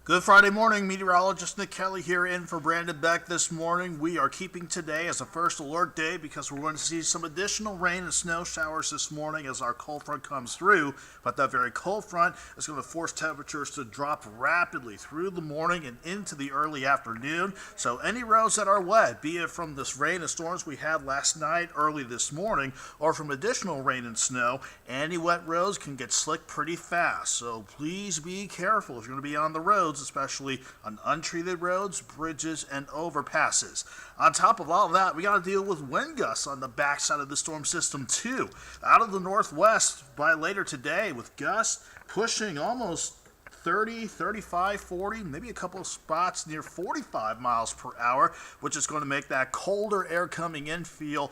Good Friday morning, meteorologist Nick Kelly here in for Brandon Beck this morning. We are keeping today as a first alert day because we're going to see some additional rain and snow showers this morning as our cold front comes through. But that very cold front is going to force temperatures to drop rapidly through the morning and into the early afternoon. So any roads that are wet, be it from this rain and storms we had last night, early this morning, or from additional rain and snow, any wet roads can get slick pretty fast. So please be careful if you're going to be on the road, especially on untreated roads, bridges, and overpasses. On top of all of that, we got to deal with wind gusts on the backside of the storm system too. Out of the northwest by later today with gusts pushing almost 30, 35, 40, maybe a couple of spots near 45 miles per hour, which is going to make that colder air coming in feel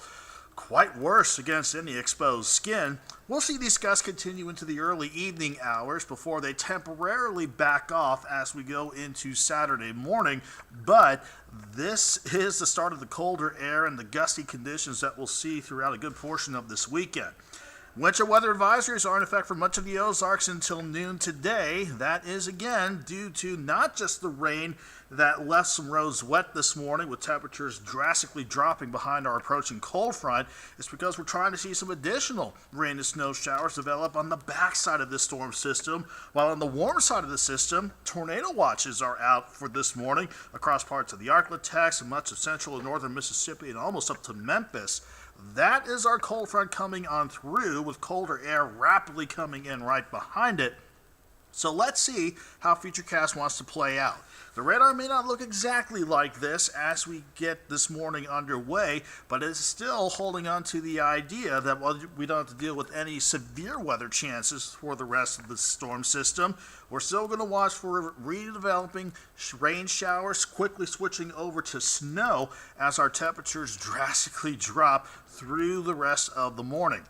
quite worse against any exposed skin. We'll see these gusts continue into the early evening hours before they temporarily back off as we go into Saturday morning, but this is the start of the colder air and the gusty conditions that we'll see throughout a good portion of this weekend. Winter weather advisories are in effect for much of the Ozarks until noon today. That is again due to not just the rain that left some roads wet this morning with temperatures drastically dropping behind our approaching cold front. It's because we're trying to see some additional rain and snow showers develop on the backside of this storm system, while on the warm side of the system, tornado watches are out for this morning across parts of the Arklatex and much of central and northern Mississippi and almost up to Memphis. That is our cold front coming on through with colder air rapidly coming in right behind it. So let's see how Futurecast wants to play out. The radar may not look exactly like this as we get this morning underway, but it's still holding on to the idea that while we don't have to deal with any severe weather chances for the rest of the storm system, we're still going to watch for redeveloping rain showers, quickly switching over to snow as our temperatures drastically drop through the rest of the morning.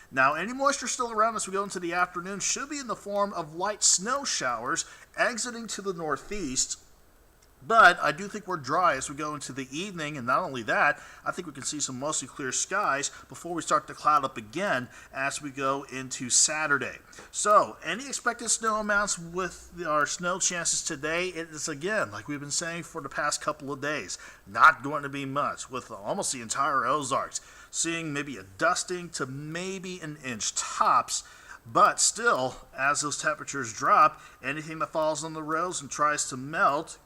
Now, any moisture still around as we go into the afternoon should be in the form of light snow showers exiting to the northeast. But I do think we're dry as we go into the evening, and not only that, I think we can see some mostly clear skies before we start to cloud up again as we go into Saturday. So, any expected snow amounts with our snow chances today, it is again, like we've been saying for the past couple of days, not going to be much with almost the entire Ozarks. Seeing maybe a dusting to maybe an inch tops. But still, as those temperatures drop, anything that falls on the roads and tries to melt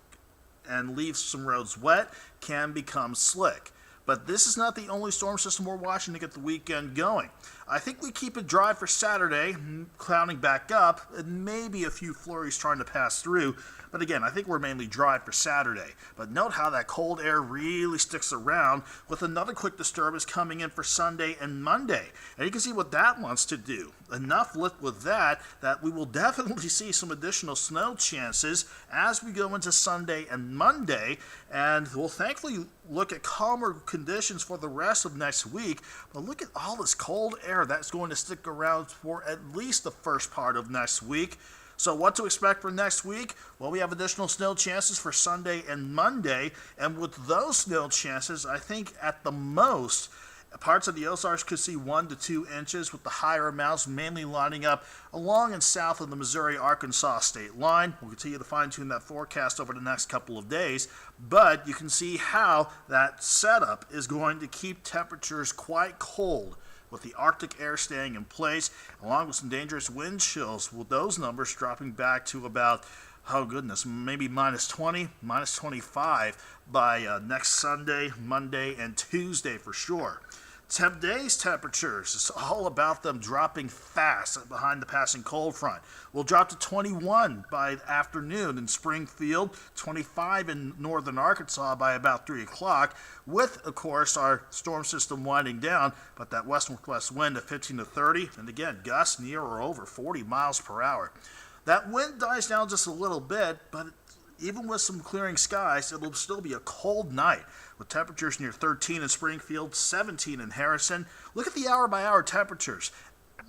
and leaves some roads wet can become slick. But this is not the only storm system we're watching to get the weekend going. I think we keep it dry for Saturday, clouding back up, and maybe a few flurries trying to pass through. But again, I think we're mainly dry for Saturday. But note how that cold air really sticks around with another quick disturbance coming in for Sunday and Monday. And you can see what that wants to do. Enough lift with that we will definitely see some additional snow chances as we go into Sunday and Monday. And we'll thankfully look at calmer conditions for the rest of next week. But look at all this cold air that's going to stick around for at least the first part of next week. So what to expect for next week? Well, we have additional snow chances for Sunday and Monday, and with those snow chances, I think at the most, parts of the Ozarks could see 1 to 2 inches, with the higher amounts mainly lining up along and south of the Missouri-Arkansas state line. We'll continue to fine-tune that forecast over the next couple of days, but you can see how that setup is going to keep temperatures quite cold, with the Arctic air staying in place, along with some dangerous wind chills, with those numbers dropping back to about, oh goodness, maybe minus 20, minus 25 by next Sunday, Monday, and Tuesday for sure. Today's temperatures, it's all about them dropping fast behind the passing cold front. We'll drop to 21 by afternoon in Springfield, 25 in northern Arkansas by about 3 o'clock, with, of course, our storm system winding down, but that west-northwest wind at 15 to 30, and again, gusts near or over 40 miles per hour. That wind dies down just a little bit, but even with some clearing skies, it'll still be a cold night, with temperatures near 13 in Springfield, 17 in Harrison. Look at the hour-by-hour temperatures.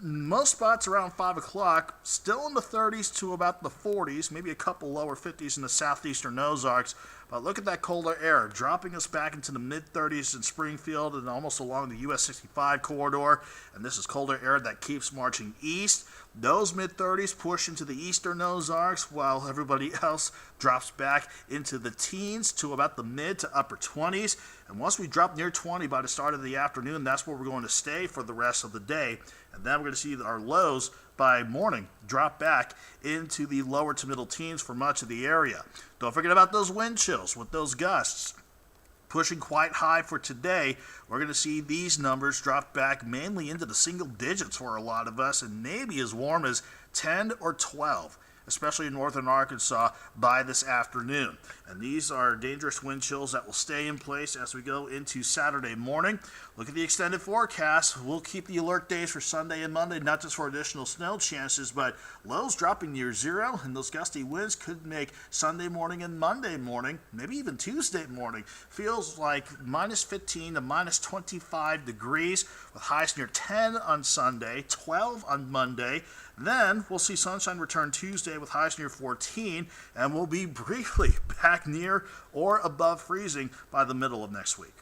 most spots around 5 o'clock, still in the 30s to about the 40s, maybe a couple lower 50s in the southeastern Ozarks. But look at that colder air, dropping us back into the mid-30s in Springfield and almost along the US 65 corridor. And this is colder air that keeps marching east. Those mid-30s push into the eastern Ozarks, while everybody else drops back into the teens to about the mid to upper 20s. And once we drop near 20 by the start of the afternoon, that's where we're going to stay for the rest of the day. And then we're going to see our lows by morning drop back into the lower to middle teens for much of the area. Don't forget about those wind chills with those gusts pushing quite high for today. We're going to see these numbers drop back mainly into the single digits for a lot of us, and maybe as warm as 10 or 12, especially in northern Arkansas by this afternoon. And these are dangerous wind chills that will stay in place as we go into Saturday morning. Look at the extended forecast. We'll keep the alert days for Sunday and Monday, not just for additional snow chances, but lows dropping near zero, and those gusty winds could make Sunday morning and Monday morning, maybe even Tuesday morning, feels like minus 15 to minus 25 degrees, with highs near 10 on Sunday, 12 on Monday. Then we'll see sunshine return Tuesday with highs near 14, and we'll be briefly back near or above freezing by the middle of next week.